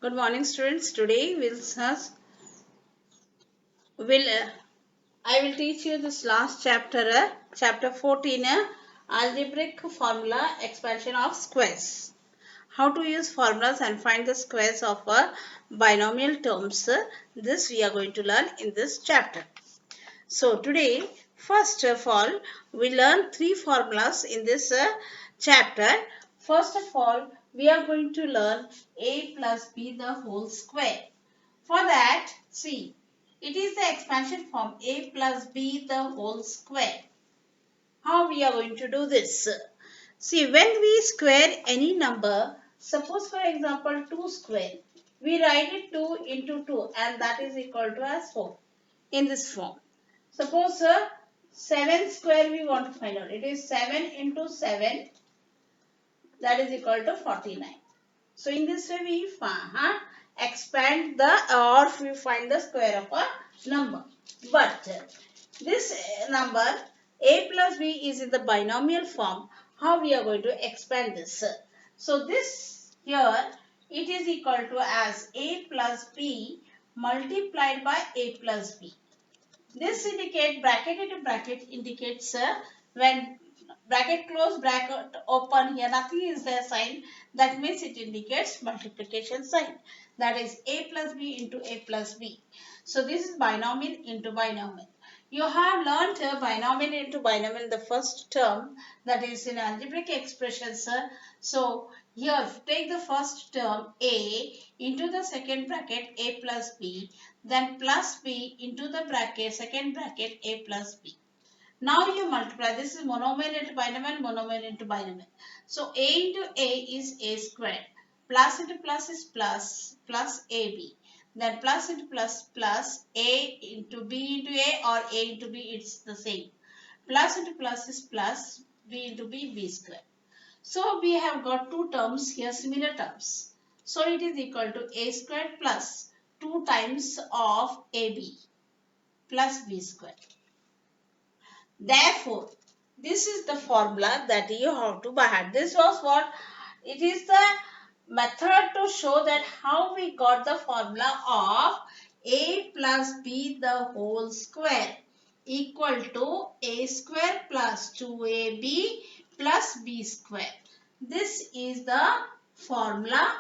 Good morning, students. Today will I will teach you this last chapter, chapter 14, algebraic formula expansion of squares. How to use formulas and find the squares of binomial terms. This we are going to learn in this chapter. So today, first of all, we learn three formulas in this chapter. First of all, we are going to learn a plus b the whole square. For that, see, it is the expansion form a plus b the whole square. How we are going to do this? See, when we square any number, suppose for example 2 square, we write it 2 into 2 and that is equal to as 4 in this form. Suppose 7 square we want to find out. It is 7 into 7 that is equal to 49. So in this way we expand the or we find the square of a number. But this number a plus b is in the binomial form. How we are going to expand this? So this here it is equal to as a plus b multiplied by a plus b. This indicate bracket into bracket indicates when bracket close, bracket open, here nothing is there sign, that means it indicates multiplication sign, that is a plus b into a plus b. So this is binomial into binomial. You have learnt binomial into binomial in the first term, that is in algebraic expressions. So here take the first term a into the second bracket a plus b, then plus b into the bracket second bracket a plus b. Now you multiply. This is monomial into binomial, monomial into binomial. So a into a is a squared. Plus into plus is plus, plus ab. Then plus into plus, plus a into b into a, or a into b, it's the same. Plus into plus is plus, b into b, b squared. So we have got two terms here, similar terms. So it is equal to a squared plus 2 times of ab plus b squared. Therefore, this is the formula that you have to by heart. This was what it is, the method to show that how we got the formula of a plus b the whole square equal to a square plus 2ab plus b square. This is the formula.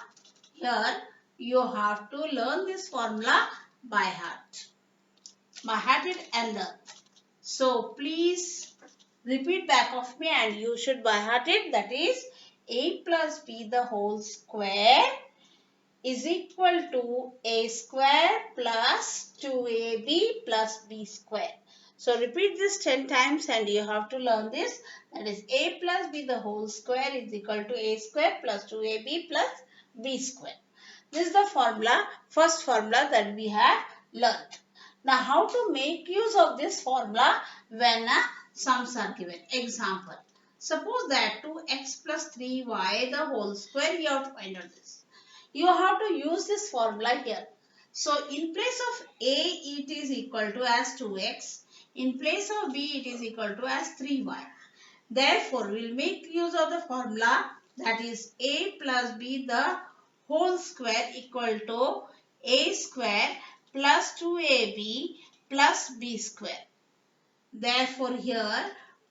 Here you have to learn this formula by heart. By heart it and learn. So please repeat back of me and you should by heart it, that is a plus b the whole square is equal to a square plus 2ab plus b square. So repeat this 10 times and you have to learn this, that is a plus b the whole square is equal to a square plus 2ab plus b square. This is the formula, first formula that we have learnt. Now, how to make use of this formula when sums are given. Example, suppose that 2x plus 3y the whole square, you have to find out this. You have to use this formula here. So, in place of a, it is equal to as 2x. In place of b, it is equal to as 3y. Therefore, we will make use of the formula, that is a plus b the whole square equal to a square plus 2ab plus b square. Therefore, here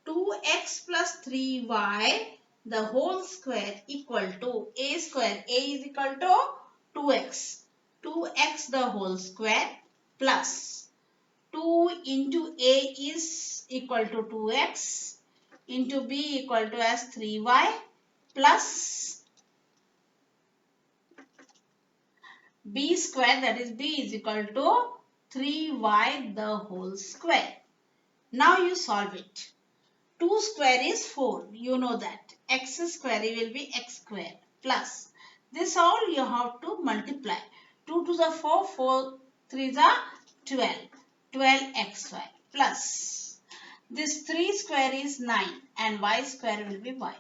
2x plus 3y the whole square equal to a square. A is equal to 2x. 2x the whole square plus 2 into a is equal to 2x into b equal to as 3y plus b square, that is b is equal to 3y the whole square. Now you solve it. 2 square is 4. You know that. X square will be x square plus. This all you have to multiply. 2 to the 4, 4 3 the 12. 12xy plus. This 3 square is 9 and y square will be y.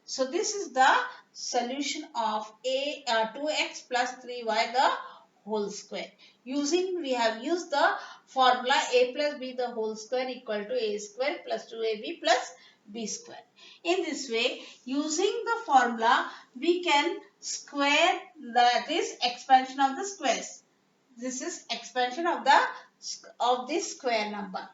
So this is the solution of 2x plus 3y the whole square. We have used the formula a plus b the whole square equal to a square plus 2ab plus b square. In this way, using the formula, we can square, that is expansion of the squares. This is expansion of this square number.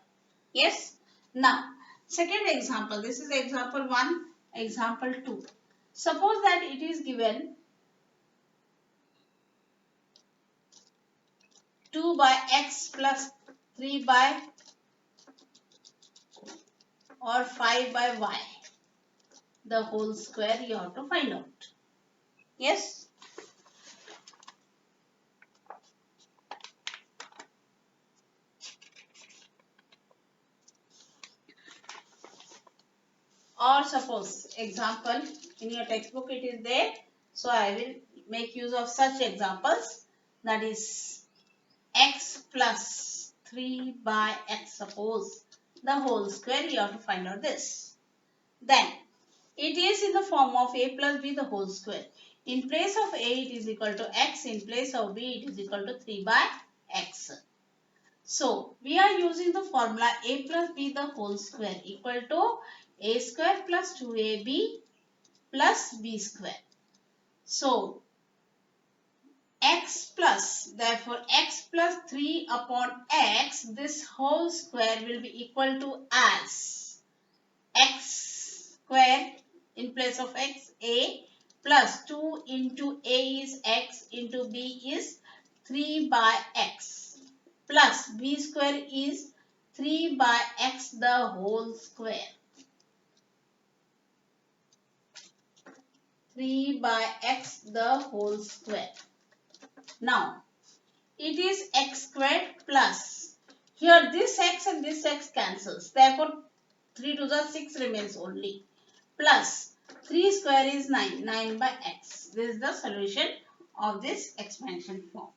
Yes. Now, second example. This is example 1, example 2. Suppose that it is given 2 by x plus 3 by or 5 by y. The whole square you have to find out. Yes. Or suppose example in your textbook it is there. So I will make use of such examples. That is x plus 3 by x. Suppose the whole square you have to find out this. Then it is in the form of a plus b the whole square. In place of a it is equal to x. In place of b it is equal to 3 by x. So we are using the formula a plus b the whole square equal to a square plus 2ab plus b square. So x plus, therefore x plus 3 upon x, this whole square will be equal to as x square in place of x, a plus 2 into a is x into b is 3 by x plus b square is 3 by x the whole square. 3 by x the whole square. Now, it is x squared plus, here this x and this x cancels. Therefore, 3 to the 6 remains only. Plus, 3 square is 9. 9 by x. This is the solution of this expansion form.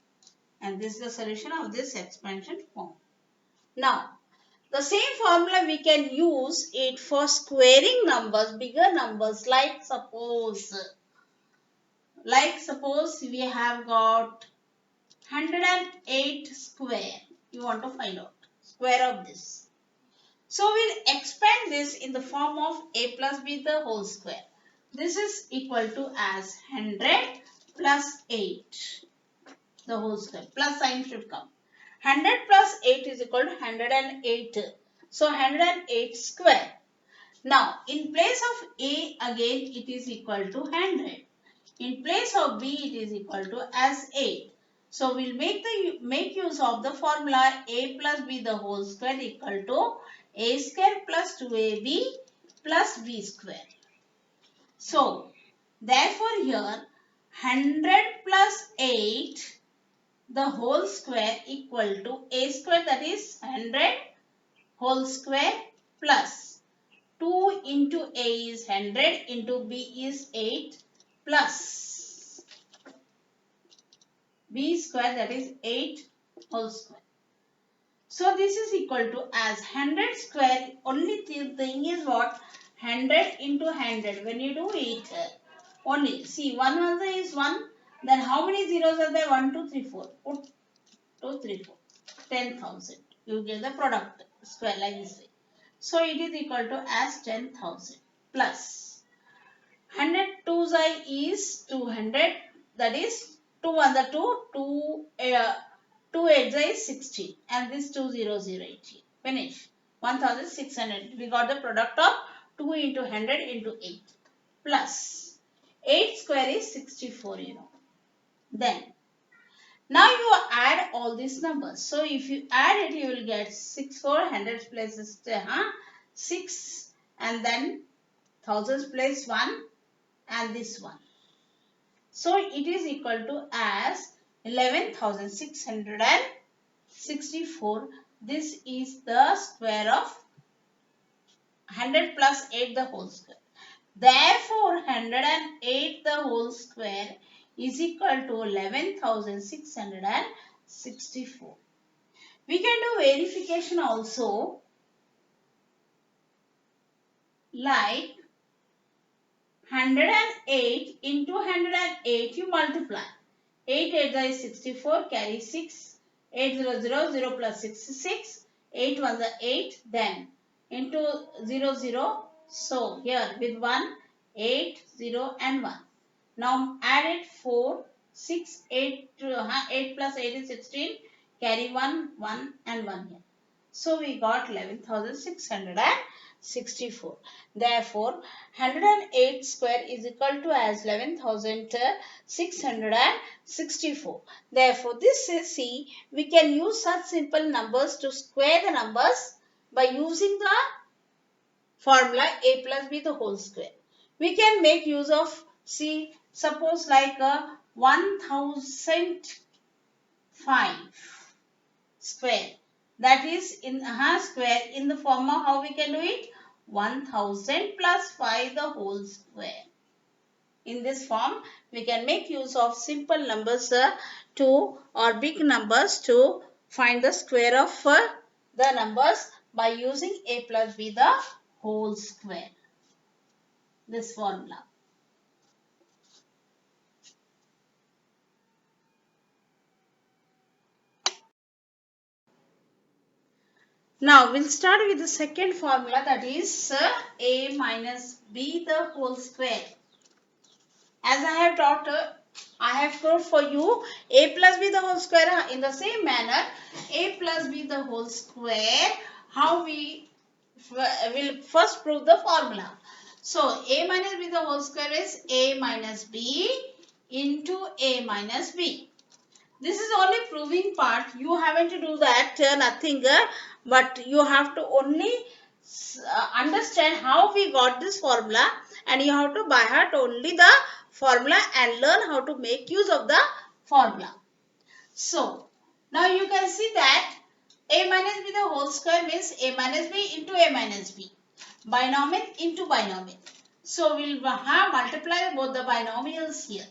And this is the solution of this expansion form. Now, the same formula we can use it for squaring numbers, bigger numbers, like suppose we have got 108 square. You want to find out square of this. So we'll expand this in the form of a plus b the whole square. This is equal to as 100 plus 8 the whole square. Plus sign should come. 100 plus 8 is equal to 108. So 108 square. Now in place of a again it is equal to 100. In place of b it is equal to as 8. So we'll make use of the formula a plus b the whole square equal to a square plus 2ab plus b square. So therefore here 100 plus 8 the whole square equal to a square, that is 100 whole square plus 2 into a is 100 into b is 8 plus b square, that is 8 whole square. So this is equal to as 100 square. Only thing is what? 100 into 100. When you do it, only see 1 answer is 1. Then how many zeros are there? 1, 2, 3, 4. Put 2, 3, 4. 10,000. You get the product square like this way. So it is equal to as 10,000 plus 100 2s is 200. That is 2 1 the 2 8 is 16 and this 2080. Finish. 1600. We got the product of 2 into 100 into 8 plus 8 square is 64, Then now you add all these numbers. So if you add it, you will get 6 400 places 6 and then thousands place 1 and this one. So it is equal to as 11,664. This is the square of 100 plus 8 the whole square. Therefore, 108 the whole square is equal to 11,664. We can do verification also, like 108 into 108 you multiply. 8 8 is 64, carry 6, 8 0 0, 0 plus 6 is 6, 8 1 is 8, then into 0 0, So here with 1, 8, 0 and 1. Now add it 4, 6, 8, 8 plus 8 is 16. Carry 1, 1 and 1 here. So we got 11,664. Therefore, 108 square is equal to as 11,664. Therefore, this is C. We can use such simple numbers to square the numbers by using the formula a plus b the whole square. We can make use of, see, suppose like a 1005 square. That is in square in the form of how we can do it? 1000 plus 5 the whole square. In this form, we can make use of simple numbers to or big numbers to find the square of the numbers by using a plus b the whole square. This formula. Now we'll start with the second formula, that is a minus b the whole square. As I have taught, I have taught for you a plus b the whole square in the same manner. A plus b the whole square, how we will first prove the formula. So a minus b the whole square is a minus b into a minus b. This is only proving part. You haven't to do that, nothing. But you have to only understand how we got this formula, and you have to by heart only the formula and learn how to make use of the formula. So, now you can see that a minus b the whole square means a minus b into a minus b. Binomial into binomial. So, we will have multiply both the binomials here.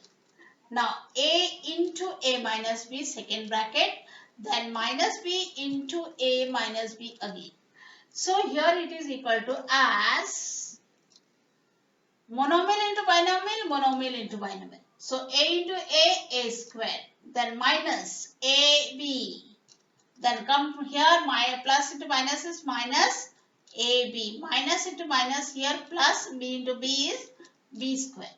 Now, a into a minus b second bracket, then minus b into a minus b again. So, here it is equal to as monomial into binomial, monomial into binomial. So, a into a square, then minus ab, then come here, my plus into minus is minus ab, minus into minus here, plus b into b is b square.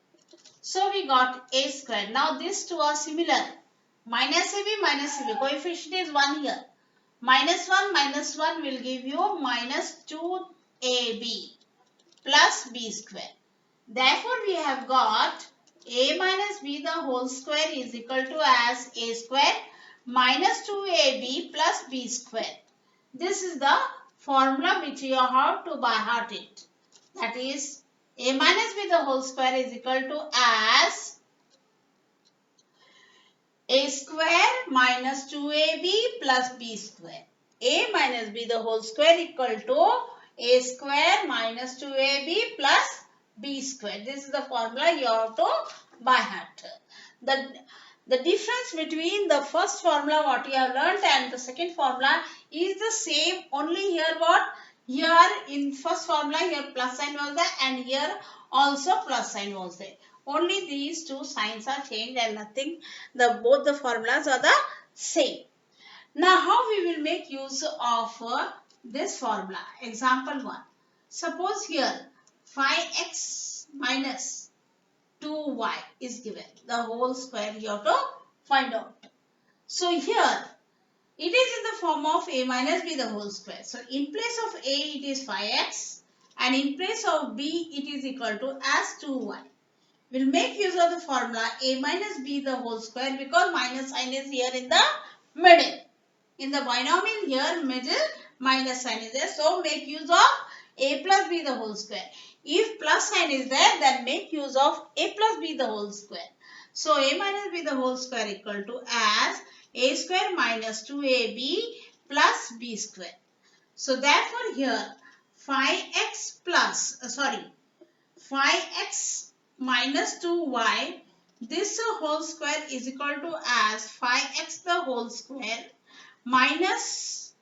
So we got a square. Now these two are similar. Minus ab, coefficient is 1 here. Minus 1 will give you minus 2ab plus b square. Therefore, we have got a minus b the whole square is equal to as a square minus 2ab plus b square. This is the formula which you have to by heart it. That is, a minus b the whole square is equal to as a square minus 2ab plus b square. A minus b the whole square equal to a square minus 2ab plus b square. This is the formula you have to by heart. The difference between the first formula what you have learnt and the second formula is the same. Only here what? Here in first formula here plus sign was there and here also plus sign was there. Only these two signs are changed and nothing. Both the formulas are the same. Now how we will make use of this formula? Example 1. Suppose here 5x minus 2y is given. The whole square you have to find out. So here it is in the form of a minus b the whole square. So in place of a it is 5x and in place of b it is equal to as 2y. We'll make use of the formula a minus b the whole square because minus sign is here in the middle. In the binomial here middle minus sign is there. So make use of a plus b the whole square. If plus sign is there, then make use of a plus b the whole square. So a minus b the whole square equal to as a square minus 2ab plus b square. So therefore here 5x minus 2y, this whole square is equal to as 5x the whole square minus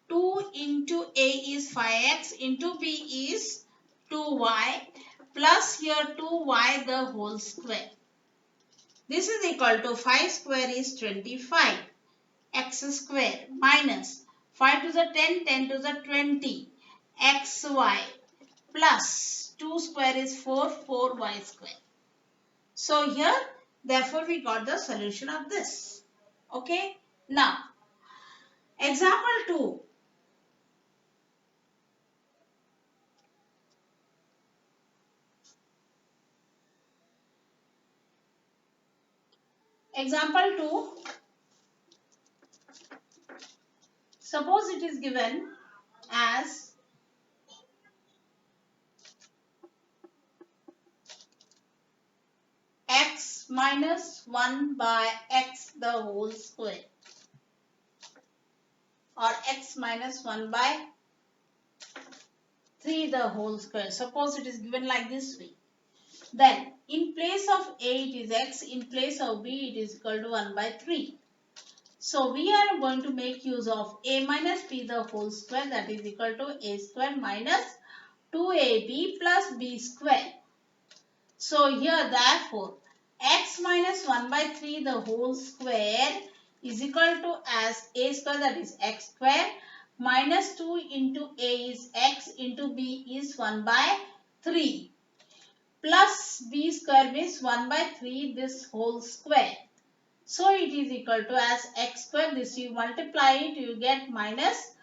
2 into a is 5x into b is 2y plus here 2y the whole square. This is equal to 5 square is 25 x square minus 5 to the 10, 10 to the 20 xy plus 2 square is 4, 4y square. So here, therefore, we got the solution of this. Okay. Now, example 2. Example 2. Suppose it is given as x minus 1 by x the whole square, or x minus 1 by 3 the whole square. Suppose it is given like this way. Then in place of a it is x, in place of b it is equal to 1 by 3. So we are going to make use of a minus b the whole square, that is equal to a square minus 2ab plus b square. So here therefore x minus 1 by 3 the whole square is equal to as a square, that is x square, minus 2 into a is x into b is 1 by 3, plus b square means 1 by 3 this whole square. So it is equal to as x square, this you multiply it, you get minus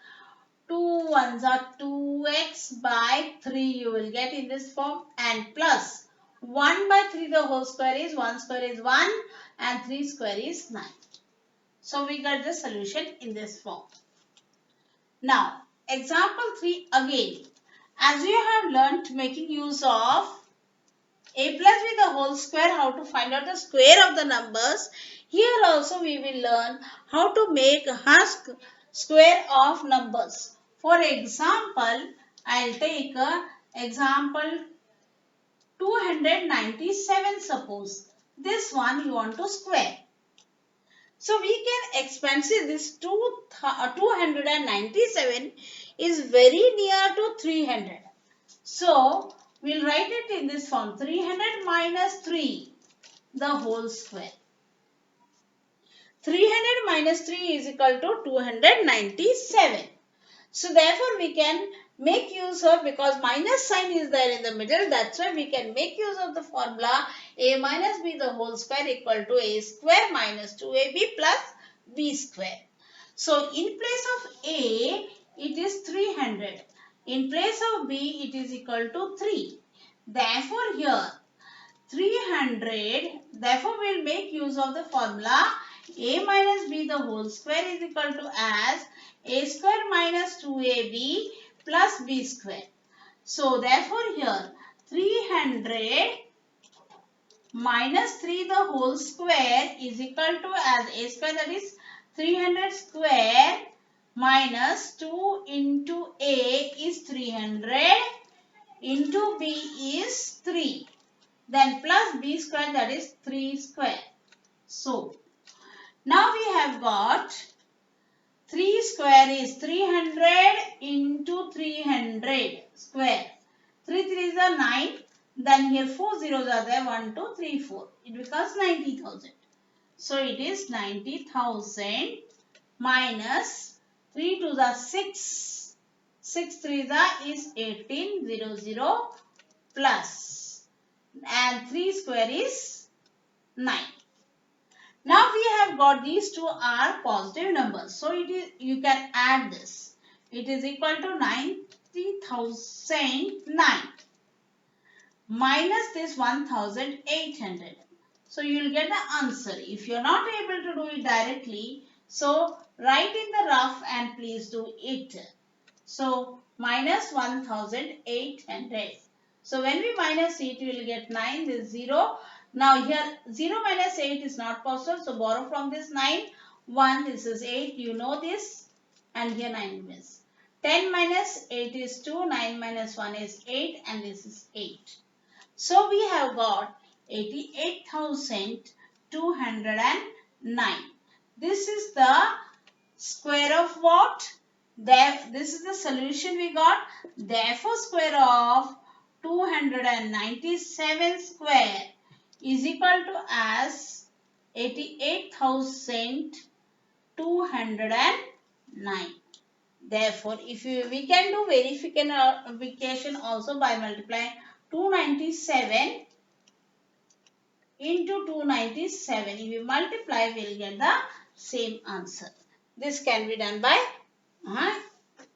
2 ones are 2x by 3 you will get in this form, and plus 1 by 3 the whole square is 1 square is 1 and 3 square is 9. So we got the solution in this form. Now example 3 again, as we have learnt making use of a plus b the whole square, how to find out the square of the numbers. Here also we will learn how to make a square of numbers. For example, I'll take example 297 suppose. This one you want to square. So we can expand, see this 297 is very near to 300. So we'll write it in this form, 300 minus 3 the whole square. 300 minus 3 is equal to 297. So therefore we can make use of, because minus sign is there in the middle, that's why we can make use of the formula a minus b the whole square equal to a square minus 2ab plus b square. So in place of a it is 300. In place of b it is equal to 3. Therefore here 300, therefore we will make use of the formula a minus b the whole square is equal to as a square minus 2ab plus b square. So therefore here 300 minus 3 the whole square is equal to as a square, that is 300 square minus 2 into a is 300 into b is 3. Then plus b square, that is 3 square. So now we have got 3 square is 300 into 300 square. 3 3s are 9. Then here 4 zeros are there. 1, 2, 3, 4. It becomes 90,000. So it is 90,000 minus 3 2s are 6. 6 3s are is 1800 plus. And 3 square is 9. Now we have got these two are positive numbers. So it is, you can add this. It is equal to 90,009 minus this 1,800. So you will get the answer. If you are not able to do it directly, so write in the rough and please do it. So minus 1,800. So when we minus it, we will get 9, this 0. Now here 0 minus 8 is not possible. So borrow from this 9. 1, this is 8. You know this. And here 9 is. 10 minus 8 is 2. 9 minus 1 is 8. And this is 8. So we have got 88,209. This is the square of what? This is the solution we got. Therefore square of 297 square is equal to as 88,209. Therefore, if we can do verification also by multiplying 297 into 297. If you multiply, we will get the same answer. This can be done by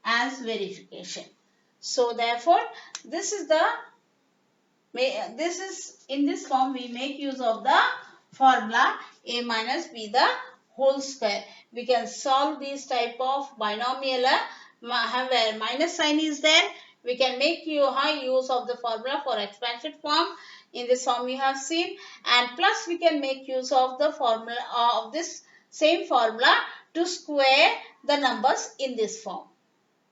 as verification. So therefore, this is in this form we make use of the formula a minus b the whole square. We can solve these type of binomial where minus sign is there. We can make use of the formula for expansion form. In this form you have seen, and plus we can make use of the formula of this same formula to square the numbers in this form.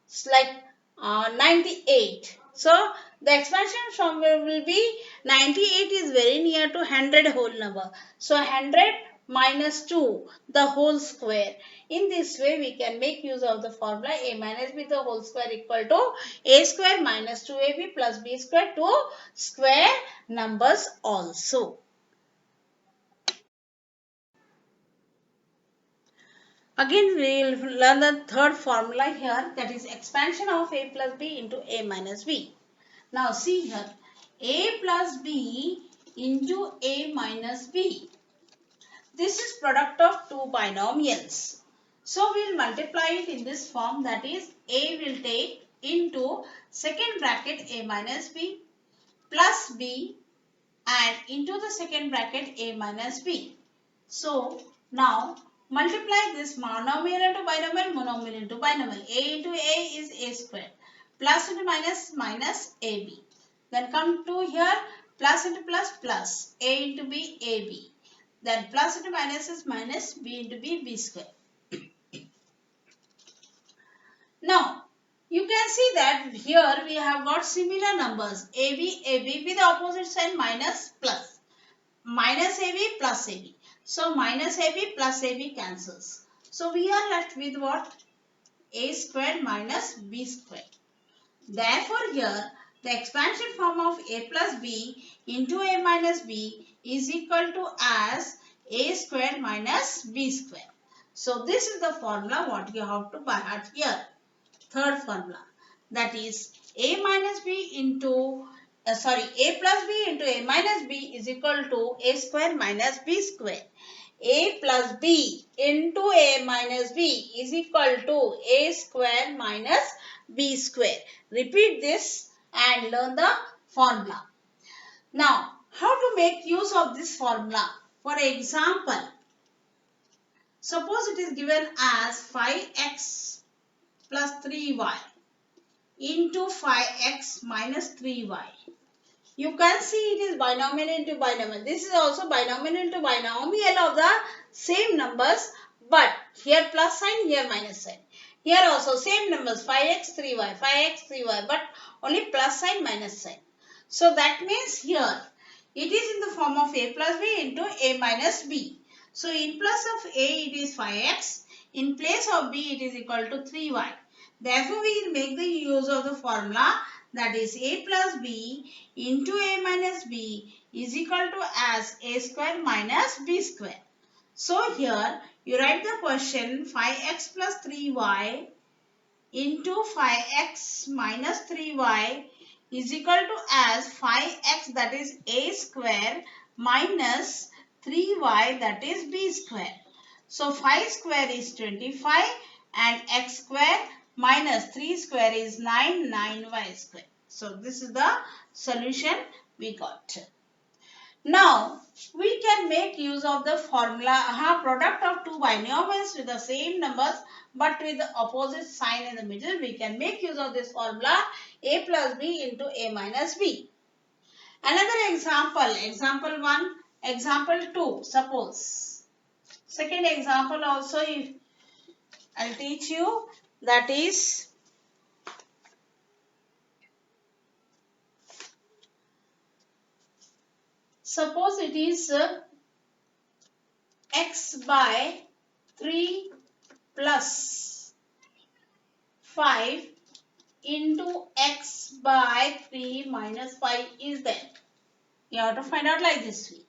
It's like 98. So the expansion form will be 98 is very near to 100 whole number. So 100 minus 2 the whole square. In this way we can make use of the formula a minus b the whole square equal to a square minus 2ab plus b square to square numbers also. Again, we will learn the third formula here, that is expansion of a plus b into a minus b. Now see here, a plus b into a minus b. This is product of two binomials. So we will multiply it in this form, that is a will take into second bracket a minus b plus b and into the second bracket a minus b. So now multiply this monomial into binomial, monomial into binomial. A into a is a square. Plus into minus, minus ab. Then come to here, plus into plus, plus. A into b, ab. Then plus into minus is minus, b into b, b square. Now, you can see that here we have got similar numbers. AB, AB with the opposite sign minus plus. Minus AB plus AB. So, minus AB plus AB cancels. So, we are left with what? A square minus B square. Therefore, here the expansion form of A plus B into A minus B is equal to as A square minus B square. So, this is the formula what you have to by heart here. Third formula, that is a minus b into a plus b into a minus b is equal to a square minus b square. A plus b into a minus b is equal to a square minus b square. Repeat this and learn the formula. Now, how to make use of this formula? For example, suppose it is given as 5x plus 3y into 5x minus 3y. You can see it is binomial into binomial. This is also binomial into binomial of the same numbers, but here plus sign, here minus sign. Here also same numbers 5x, 3y, 5x, 3y, but only plus sign, minus sign. So that means here it is in the form of a plus b into a minus b. So in place of a it is 5x, in place of b it is equal to 3y. Therefore, we will make the use of the formula, that is a plus b into a minus b is equal to as a square minus b square. So, here you write the question 5x plus 3y into 5x minus 3y is equal to as 5x, that is a square, minus 3y, that is b square. So 5 square is 25 and x square minus 3 square is 9, 9y square. So this is the solution we got. Now we can make use of the formula product of two binomials with the same numbers but with the opposite sign in the middle. We can make use of this formula a plus b into a minus b. Another example, example 1, example 2, suppose. Second example also I'll teach you, that is suppose it is x by 3 plus 5 into x by 3 minus 5 is there. You have to find out like this way.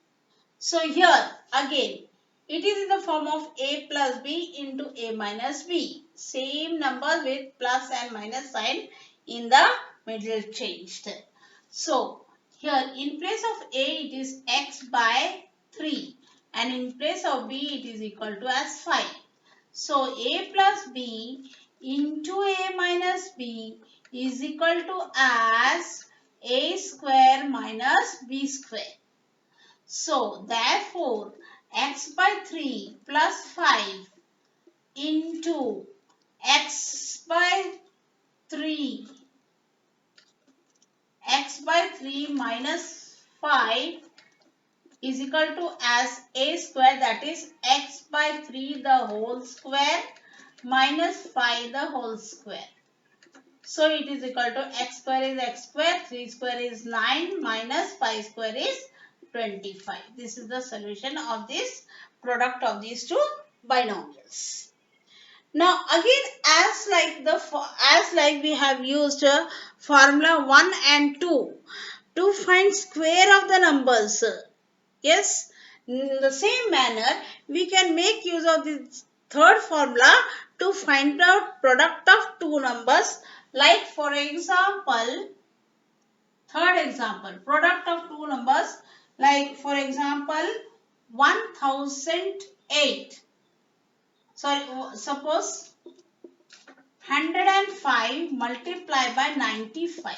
So here again It is in the form of a plus b into a minus b. Same numbers with plus and minus sign in the middle changed. So, here in place of a it is x by 3 and in place of b it is equal to as 5. So, a plus b into a minus b is equal to as a square minus b square. So, therefore, x by 3 plus 5 into x by 3 minus 5 is equal to as a square, that is x by 3 the whole square minus 5 the whole square. So it is equal to x square is x square, 3 square is 9 minus 5 square is 25. This is the solution of this product of these two binomials. Now again, as like we have used formula 1 and 2 to find square of the numbers. Yes, in the same manner we can make use of this third formula to find out product of two numbers. Like for example, third example, product of two numbers, like for example 1008. Suppose 105 multiplied by 95.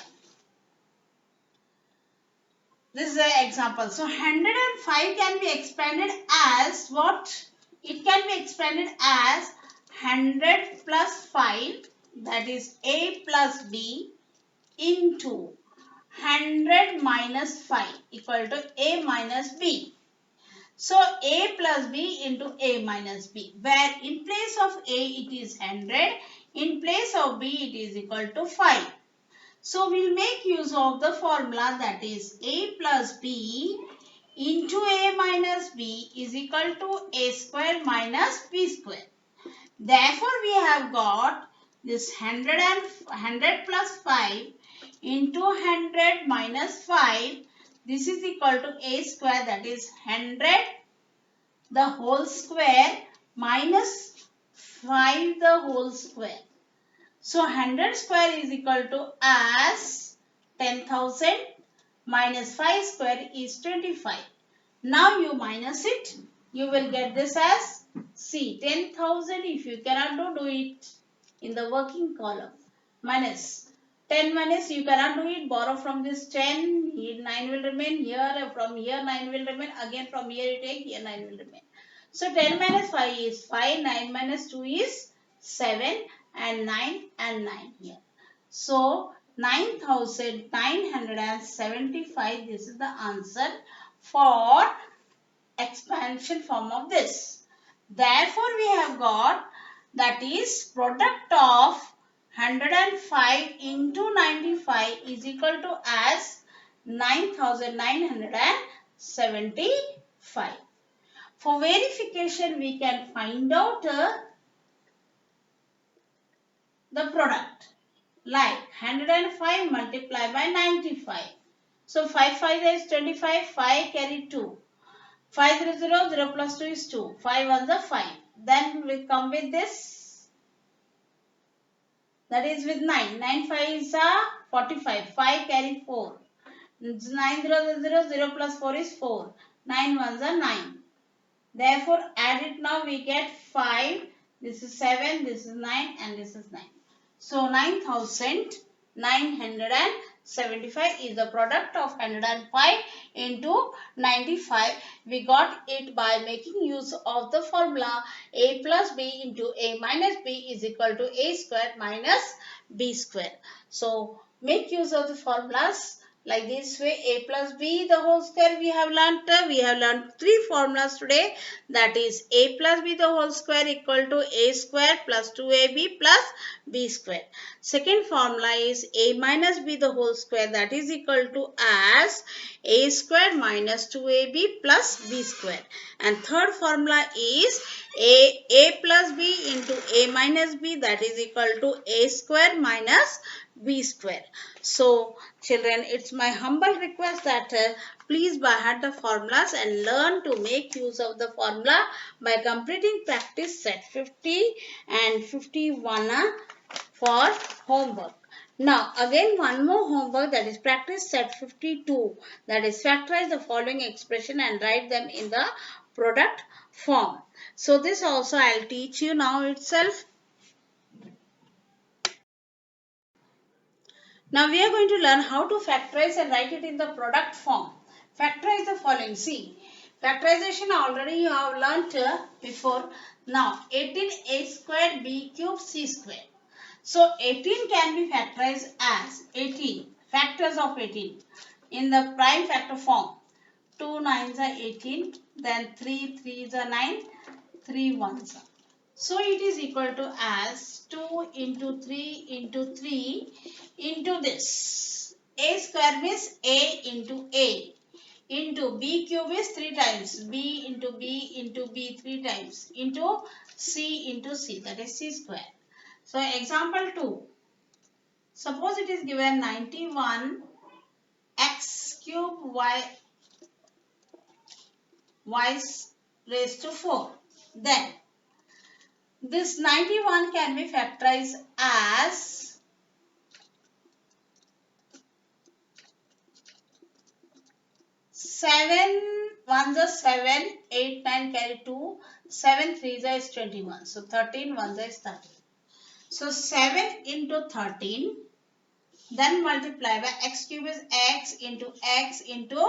This is an example. So 105 can be expanded as what? It can be expanded as 100 plus 5, that is a plus b, into 100 minus 5 equal to a minus b. So a plus b into a minus b, where in place of a it is 100, in place of b it is equal to 5. So we'll make use of the formula, that is a plus b into a minus b is equal to a square minus b square. Therefore we have got this 100 plus 5 into 100 minus 5. This is equal to a square, that is 100 the whole square minus 5 the whole square. So 100 square is equal to as 10,000 minus 5 square is 25. Now you minus it. You will get this as C. 10,000, if you cannot do it in the working column. Minus 10 minus you cannot do it. Borrow from this 10. Here 9 will remain. Here from here 9 will remain. Again from here you take. Here 9 will remain. So 10 minus 5 is 5. 9 minus 2 is 7. And 9 and 9 here. So 9,975, this is the answer for expansion form of this. Therefore we have got, that is product of 105 into 95 is equal to as 9,975. For verification we can find out the product, like 105 multiplied by 95. So 5 5 is 25, 5 carry 2. 5 0 0, 0 plus 2 is 2. 5 1 is 5. Then we come with this. That is with 9. 9 5 is 45. 5 carry 4. 9 0 0, 0 plus 4 is 4. 9 1 is 9. Therefore add it now, we get 5. This is 7, this is 9 and this is 9. So 9,975 is the product of 105 into 95. We got it by making use of the formula a plus b into a minus b is equal to a square minus b square. So make use of the formulas. Like this way, a plus b the whole square we have learnt. We have learnt three formulas today. That is a plus b the whole square equal to a square plus 2ab plus b square. Second formula is a minus b the whole square, that is equal to as a square minus 2ab plus b square. And third formula is a plus b into a minus b, that is equal to a square minus b square. So children, it's my humble request that Please by heart the formulas and learn to make use of the formula by completing practice set 50 and 51 for homework. Now again one more homework, that is practice set 52, that is factorize the following expression and write them in the product form. So this also I'll teach you now itself. Now we are going to learn how to factorize and write it in the product form. Factorize the following. See, factorization already you have learnt before. Now 18a squared b cube c squared. So 18 can be factorized as 18 factors of 18 in the prime factor form. 2 9s are 18, then 3 3s are 9, 3 1s are. So it is equal to as 2 into 3 into 3 into this. A square means A into A into B cube is 3 times. B into B into B 3 times into C into C, that is C square. So example 2. Suppose it is given 91 x cube y raised to 4. Then this 91 can be factorized as 7 1s are 7, 8 9 carry 2, 7 3s is 21. So 13 1s is 13. So 7 into 13, then multiply by x cube is x into x into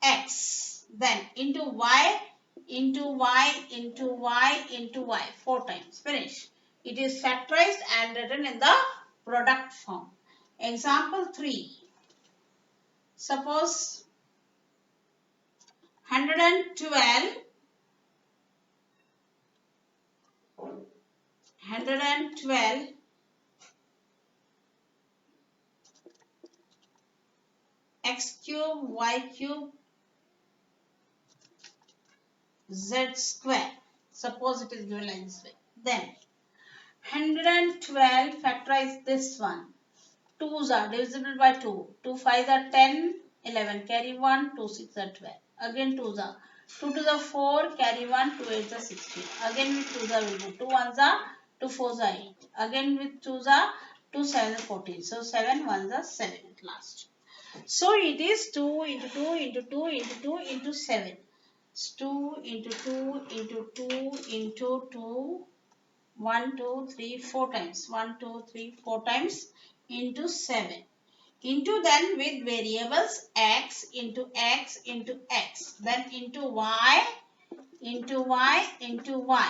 x, then into y into y into y into y 4 times. Finish. It is factorized and written in the product form. Example 3. Suppose 112 x cube y cube z square. Suppose it is given like this way. Then 112 factorize this one. 2s are divisible by 2. 2 5s are 10, 11 carry 1, 2 6 are 12. Again 2s are 2 to the 4 carry 1, 2 8 are 16. Again with 2s are will go 2 1s are 2 4s are 8. Again with 2s are 2 7 are 14. So 7 1s are 7 at last. So it is 2 into 2 into 2 into 2 into 7. 2 into 2 into 2 into 2. 1 2 3 4 times. 1 2 3 4 times into 7. Into then with variables x into x into x. Then into y into y into y.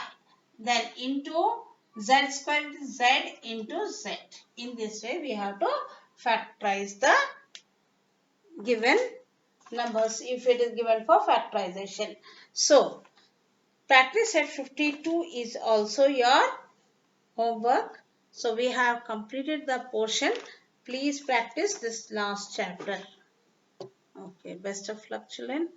Then into z squared z into z. In this way we have to factorize the given numbers if it is given for factorization. So practice set 52 is also your homework. So we have completed the portion. Please practice this last chapter. Okay, best of luck children.